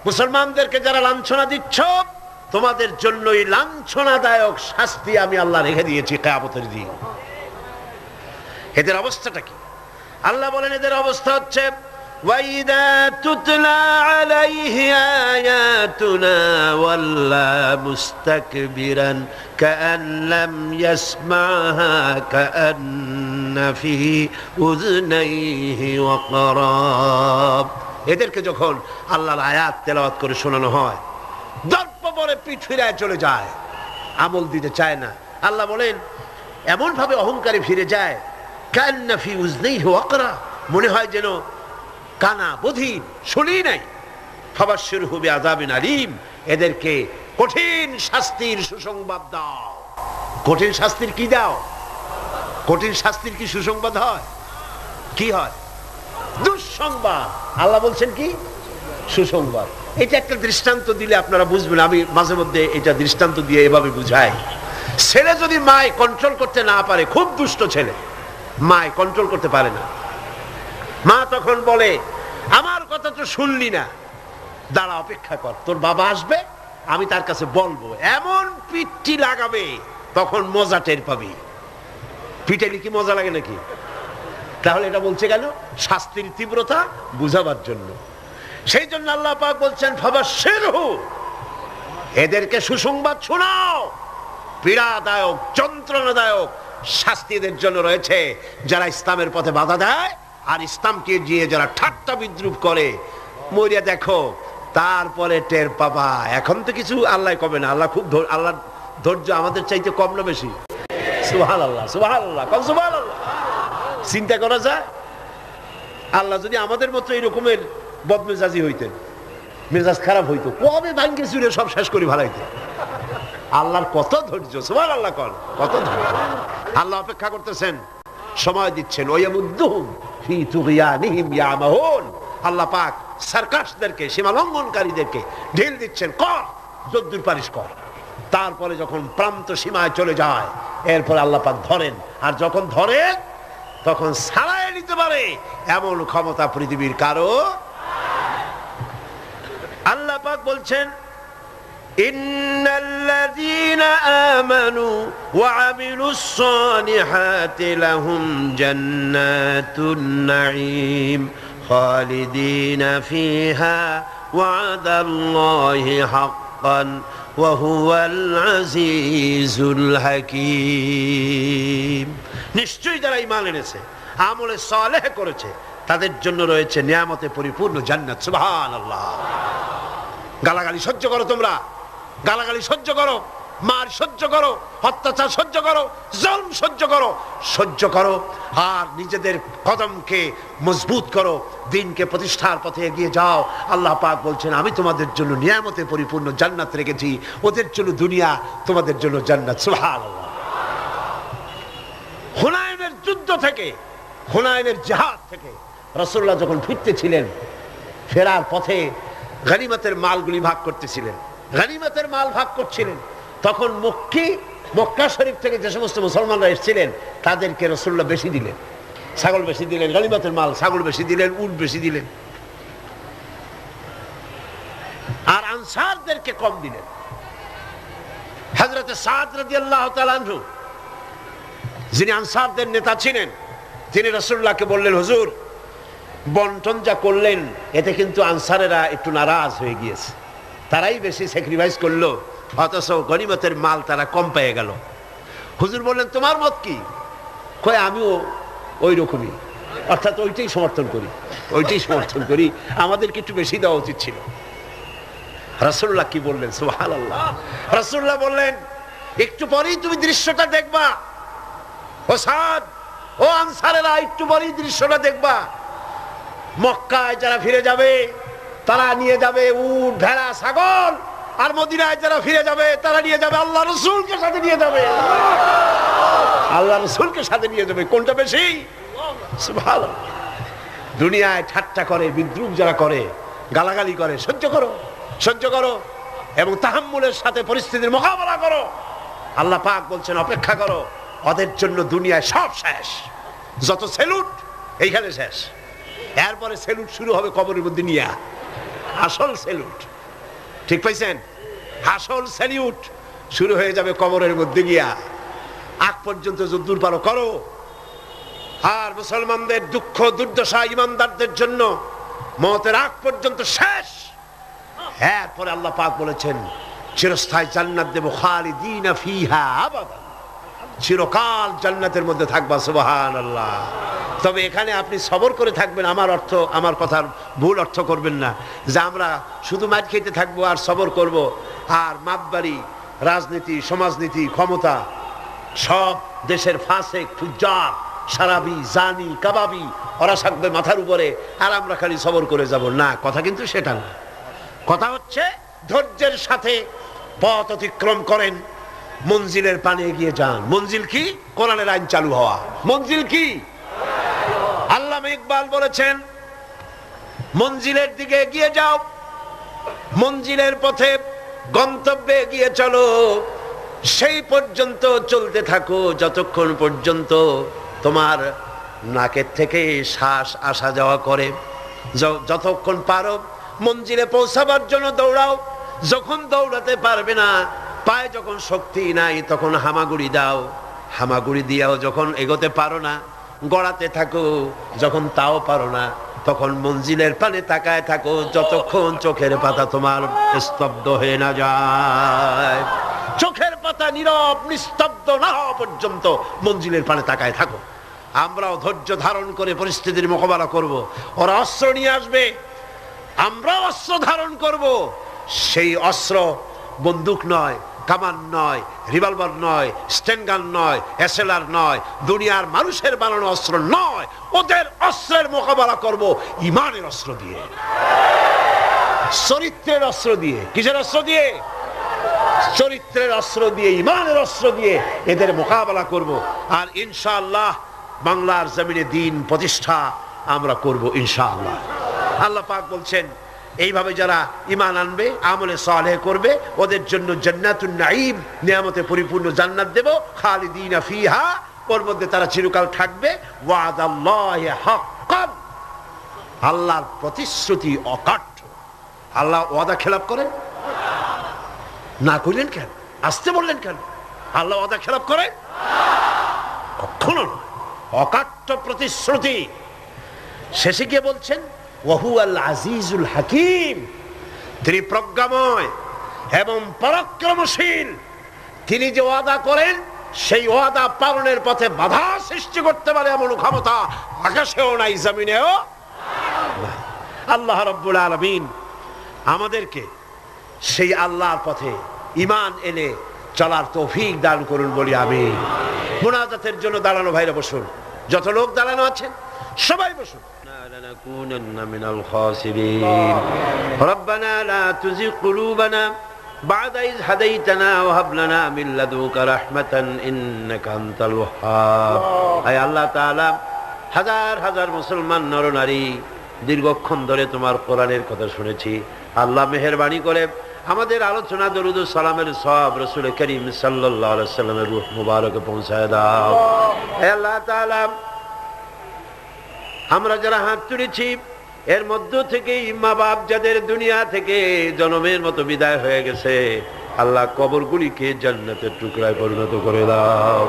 মুসলমানদেরকে যারা লাঞ্ছনা দিচ্ছ, তোমাদের জন্যই লাঞ্ছনাদায়ক শাস্তি আমি আল্লাহ রেখে দিয়েছি কিয়ামতের দিন। এদের অবস্থাটা কি? আল্লাহ বলেন, এদের অবস্থা হচ্ছে وَإِذَا تُتْلَى عَلَيْهِ آيَاتُنَا وَلَّى مُسْتَكْبِرًا كَأَنْ لَّمْ يَسْمَعْهَا كَأَنَّ فِي أُذُنَيْهِ وَقْرًا। এদেরকে যখন আল্লাহর আয়াত তেলাওয়াত করে শোনানো হয়, দর্প পরে পিঠ ফিরায় চলে যায়, আমল দিতে চায় না। আল্লাহ বলেন, এমন ভাবে অহংকারে ফিরে যায়, কান্না ফি উযনাইহি ওয়াকরা, মনে হয় যেন কানা বধির, শুনি নাই। ফাবাশশিরহু বিআযাবিন আলীম, এদেরকে কঠিন শাস্তির সুসংবাদ দাও। কঠিন শাস্তির কি দাও? কঠিন শাস্তির কি সুসংবাদ হয়? কি হয়? দুঃসংবাদ। আল্লাহ বলছেন কি? সুসংবাদ। এটা একটা দৃষ্টান্ত দিলে আপনারা বুঝবেন। আমি মাঝে মধ্যে এটা দৃষ্টান্ত দিয়ে এভাবে বুঝাই। ছেলে যদি মায় কন্ট্রোল করতে না পারে, খুব দুষ্ট ছেলে, মায় কন্ট্রোল করতে পারে না, মা তখন বলে, আমার কথা তো শুনলি না, দাঁড়া, অপেক্ষা কর, তোর বাবা আসবে, আমি তার কাছে বলবো। এমন পিঠটি লাগাবে, তখন মজা টের পাবি। পিটাইলে কি মজা লাগে নাকি? তাহলে এটা বলছে কেন? শাস্তির তীব্রতা বুঝাবার জন্য। সেই জন্য আল্লাহ পাক বলছেন, ফাবাশশিরহু, এদেরকে সুসংবাদ শোনাও। পীড়াদায়ক, যন্ত্রণাদায়ক শাস্তি এদের জন্য রয়েছে যারা ইসলামের পথে বাধা দেয় আর ইসলামকে গিয়ে যারা ঠাট্টা বিদ্রূপ করে। মরিয়া দেখো, তারপরে টের পাবা। এখন তো কিছু আল্লাহ কবে না। আল্লাহ খুব, আল্লাহর ধৈর্য আমাদের চাইতে কম না বেশি? সুবহানাল্লাহ, সুবহানাল্লাহ, কম সুবহানাল্লাহ। চিন্তা করা যায়, আল্লাহ যদি আমাদের মতো এরকমের বদমেজাজি হইতেন, মেজাজ খারাপ হইতো, কবে ভাঙ্গে চুরে সব শেষ করে ভালাইতেন। আল্লাহর কত ধৈর্য, সুবহানাল্লাহ, কত ধৈর্য। আল্লাহ অপেক্ষা করতেছেন, সময় দিচ্ছেন। ওয়ায়ামুদ্দুহুম ফি তুগয়ানিহিম ইয়ামাহুন, আল্লাহ পাক সার্কাসদেরকে, সীমা লঙ্ঘনকারীদেরকে ঢিল দিচ্ছেন, কর, যদ্দুর পারিস কর। তারপরে যখন প্রান্ত সীমায় চলে যায়, এরপর আল্লাহ পাক ধরেন, আর যখন ধরেন তখন ছাড়াই নিতে পারে এমন ক্ষমতা পৃথিবীর কারো। আল্লাহ পাক বলছেন, ইন্নাল্লাযীনা আমানু ওয়া আমিলুস সালিহাতি লাহুম জান্নাতুন নাঈম খালিদিনা ফিহা ওয়াদাল্লাহি হাক্কান ওয়া হুয়াল আজিজুল হাকীম। নিশ্চয়ই যারা ঈমান এনেছে, আমলে সালেহ করেছে, তাদের জন্য রয়েছে নিয়ামতে পরিপূর্ণ জান্নাত। সুবহানাল্লাহ। গালাগালি সহ্য করো, তোমরা গালাগালি সহ্য করো, মার সহ্য করো, অত্যাচার সহ্য করো, জুলম সহ্য করো, সহ্য করো, আর নিজেদের কদমকে মজবুত করো, দ্বীনকে প্রতিষ্ঠার পথে এগিয়ে যাও। আল্লাহ পাক বলছেন আমি তোমাদের জন্য নিয়ামতে পরিপূর্ণ জান্নাত রেখেছি, ওদের জন্য দুনিয়া, তোমাদের জন্য জান্নাত। সুবহানাল্লাহ। হুনাইনের যুদ্ধ থেকে, হুনাইনের জিহাদ থেকে রাসূলুল্লাহ যখন ফিরতেছিলেন, ফেরার পথে গনিমতের মালগুলি ভাগ করতেছিলেন, গনিমতের মাল ভাগ করছিলেন, তখন মক্কা শরীফ থেকে যে সমস্ত মুসলমানরা এসেছিলেন তাদেরকে রাসূলুল্লাহ বেশি দিলেন, ছাগল বেশি দিলেন, গনিমতের মাল ছাগল বেশি দিলেন, উট বেশি দিলেন, আর আনসারদেরকে কম দিলেন। হযরত সাদ রাদিয়াল্লাহু তাআলা আনহু, যিনি আনসারদের নেতা ছিলেন, তিনি রাসূলুল্লাহকে বললেন, হুজুর বন্টন যা করলেন এতে কিন্তু আনসারেরা একটু নারাজ হয়ে গিয়েছে, তারাই বেশি স্যাক্রিফাইস করলো, অথচ গনিমতের মাল তারা কম পেয়ে গেল। হুজুর বললেন তোমার মত কি? কয় আমিও ওই রকমই, অর্থাৎ ওইটাই সমর্থন করি, ওইটাই সমর্থন করি, আমাদেরকে একটু বেশি দেওয়া উচিত ছিল। রাসূলুল্লাহ কি বললেন? সুবহানাল্লাহ। রাসূলুল্লাহ বললেন একটু পরেই তুমি দৃশ্যটা দেখবা, ও সাদ, ও আনসারেরা, একটু পরেই দৃশ্যটা দেখবা। মক্কায় যারা ফিরে যাবে তারা নিয়ে যাবে উট, ভেড়া, ছাগল, আর মদিনায় যারা ফিরে যাবে তারা নিয়ে যাবে আল্লাহ রাসূলকে সাথে নিয়ে যাবে, আল্লাহ রাসূলকে সাথে নিয়ে যাবে। কোনটা বেশি? সুবহানাল্লাহ। দুনিয়ায় ঠাট্টা করে, বিদ্রুপ যারা করে, গালাগালি করে, সহ্য করো, সহ্য করো এবং তাহাম্মুলের সাথে পরিস্থিতির মোকাবেলা করো। আল্লাহ পাক বলছেন অপেক্ষা করো, ওদের জন্য দুনিয়ায় সব শেষ, যত সেলুট এইখানে শেষ, এরপরে সেলুট শুরু হবে কবরের মধ্যে নিয়ে, আসল সেলুট, ঠিক পাইছেন? আসল সেলুট শুরু হয়ে যাবে কবরের মধ্যে গিয়া। আগ পর্যন্ত যদ্দূর পারো করো। আর মুসলমানদের দুঃখ দুর্দশা ইমানদারদের জন্য মওতের আগ পর্যন্ত শেষ। এরপরে আল্লাহ পাক বলেছেন চিরস্থায়ী জান্নাত দেব, খালিদিনা ফিহা আবাদা, চিরকাল জান্নাতের মধ্যে থাকবা। সুবহানাল্লাহ। তবে এখানে আপনি সবর করে থাকবেন, আমার কথার ভুল অর্থ করবেন না যে আমরা শুধু মার খেতে থাকবো আর সবর করব, আর মাপবাড়ি, রাজনীতি, সমাজনীতি, ক্ষমতা, সব দেশের ফাসেক, ফুজ্জার, সারাবি, জানি, কাবাবি, ওরা থাকবে মাথার উপরে আর আমরা খালি সবর করে যাব না। কথা কিন্তু সেটা না। কথা হচ্ছে ধৈর্যের সাথে পথ অতিক্রম করেন, মঞ্জিলের পানে এগিয়ে যান। মঞ্জিল কি? কোরআনের আইন চালু হওয়া। মঞ্জিল কি? আল্লামা ইকবাল বলেছেন মঞ্জিলের দিকে এগিয়ে যাও, মঞ্জিলের পথে গন্তব্যে এগিয়ে চলো, সেই পর্যন্ত চলতে থাকো যতক্ষণ পর্যন্ত তোমার নাকের থেকে শ্বাস আসা যাওয়া করে। যতক্ষণ পারো মঞ্জিলে পৌঁছাবার জন্য দৌড়াও, যখন দৌড়াতে পারবে না, পায়ে যখন শক্তি নাই তখন হামাগুড়ি দাও, হামাগুড়ি দিয়াও যখন এগোতে পারো না গড়াতে থাকো, যখন তাও পারো না তখন মঞ্জিলের পানে তাকায় থাকো যতক্ষণ চোখের পাতা তোমার স্তব্ধ হয়ে না যায়। চোখের পাতা নীরব নিস্তব্ধ না হওয়া পর্যন্ত মঞ্জিলের পানে তাকায় থাকো। আমরাও ধৈর্য ধারণ করে পরিস্থিতির মোকাবেলা করব। ওরা অস্ত্র নিয়ে আসবে, আমরাও অস্ত্র ধারণ করব। সেই অস্ত্র বন্দুক নয়, কামান নয়, রিভলভার নয়, স্ট্যান্ডগান নয়, এসএলআর নয়, দুনিয়ার মানুষের বানানো অস্ত্র নয়। ওদের অস্ত্রের মোকাবেলা করব ইমানের অস্ত্র দিয়ে, চরিত্রের অস্ত্র দিয়ে। কিসের অস্ত্র দিয়ে? চরিত্রের অস্ত্র দিয়ে, ইমানের অস্ত্র দিয়ে এদের মোকাবেলা করব। আর ইনশাআল্লাহ বাংলার জমিনে দ্বীন প্রতিষ্ঠা আমরা করব ইনশাআল্লাহ। আল্লাহ পাক বলছেন এইভাবে যারা ঈমান আনবে, আমলে সালেহ করবে, ওদের জন্য জান্নাতুন নাঈম, নিয়ামতে পরিপূর্ণ জান্নাত দেব, খালিদিনা ফিহা, ওর মধ্যে তারা চিরকাল থাকবে। ওয়াদাল্লাহি হাক্কান, আল্লাহর প্রতিশ্রুতি অকাট্য। আল্লাহ ওয়াদা খেলাপ করেন না? কইলেন কেন? আসতে বললেন কেন? আল্লাহ ওয়াদা খেলাপ করেন? কখনো নয়, অকাট্য প্রতিশ্রুতি। শেষে গিয়ে বলছেন ওয়াহুয়াল আজিজুল হাকিম, তিনি প্রজ্ঞাময় এবং পরাক্রমশীল। তিনি যে ওয়াদা করেন সেই ওয়াদা পালনের পথে বাধা সৃষ্টি করতে পারে এমন ক্ষমতা আকাশেও নাই, জমিনেও নাই। আল্লাহ রাব্বুল আলামিন আমাদেরকে সেই আল্লাহর পথে ঈমান এনে চলার তৌফিক দান করুন বলি আমিন। মুনাজাতের জন্য দাঁড়ানো ভাইরা বসুন, যত লোক দাঁড়ানো আছেন সবাই বসুন। لنكونن من الخاسرين ربنا لا تزغ قلوبنا بعد إذ هديتنا وهب لنا من لدنك رحمة إنك أنت الوهاب। আয় আল্লাহ তাআলা, হাজার হাজার মুসলমান নরনারী দীর্ঘক্ষণ ধরে তোমার কোরআনের কথা শুনেছি। আল্লাহ মেহেরবানি করে আমাদের আলোচনা দরুদ ও সালামের সওয়াব রাসূল করিম সাল্লাল্লাহু আলাইহি ওয়াসাল্লামের রূহ মুবারকে পৌঁছায় দাও। হে আল্লাহ তাআলা, আমরা যারা হাত তুলেছি এর মধ্য থেকে মা বাপ যাদের দুনিয়া থেকে জন্মের মতো বিদায় হয়ে গেছে, আল্লাহ কবরগুলিকে জান্নাতের টুকরায় পরিণত করে দাও।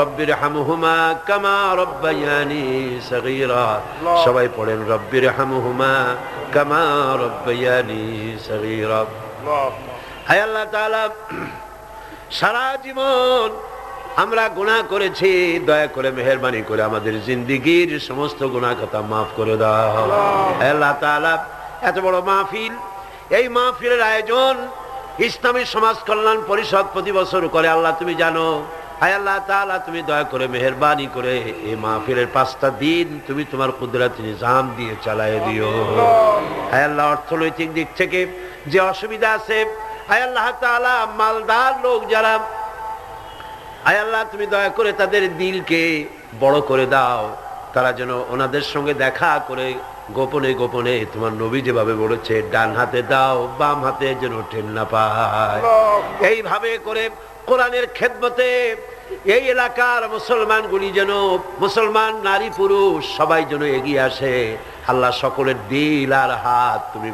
রব্বির হামহুমা কামা রব্বায়ানি সগীরা। সবাই পড়েন রব্বির হামহুমা কামা রব্বায়ানি সগীরা। হায় আল্লাহ তাআলা, সারা জীবন আমরা গুনাহ করেছি, দয়া করে মেহেরবানি করে আমাদের জিন্দেগীর সমস্ত গুনাহ খাতা মাফ করে দাও। হে আল্লাহ তাআলা, এত বড় মাহফিল, এই মাহফিলের আয়োজন ইসলামী সমাজ কল্যাণ পরিষদ প্রতি বছর করে। আল্লাহ তুমি জানো। হে আল্লাহ তাআলা, তুমি দয়া করে মেহেরবানি করে এই মাহফিলের 5টা দিন তুমি তোমার কুদরতি নিজাম দিয়ে চালায় দিও। হে আল্লাহ, অর্থনৈতিক দিক থেকে যে অসুবিধা আছে, হে আল্লাহ তাআলা, মালদার লোক যারা, আয় আল্লাহ তুমি দয়া করে তাদের দিলকে বড় করে দাও, তারা যেন ওনাদের সঙ্গে দেখা করে গোপনে গোপনে তোমার নবী যেভাবে বলেছে ডান হাতে দাও বাম হাতে যেন ঠেল না পায়। এইভাবে করে কোরআনের খেদমতে এই এলাকার মুসলমানগুলি যেন, মুসলমান নারী পুরুষ সবাই যেন এগিয়ে আসে। আল্লাহ সকলের দিল আর হাত তুমি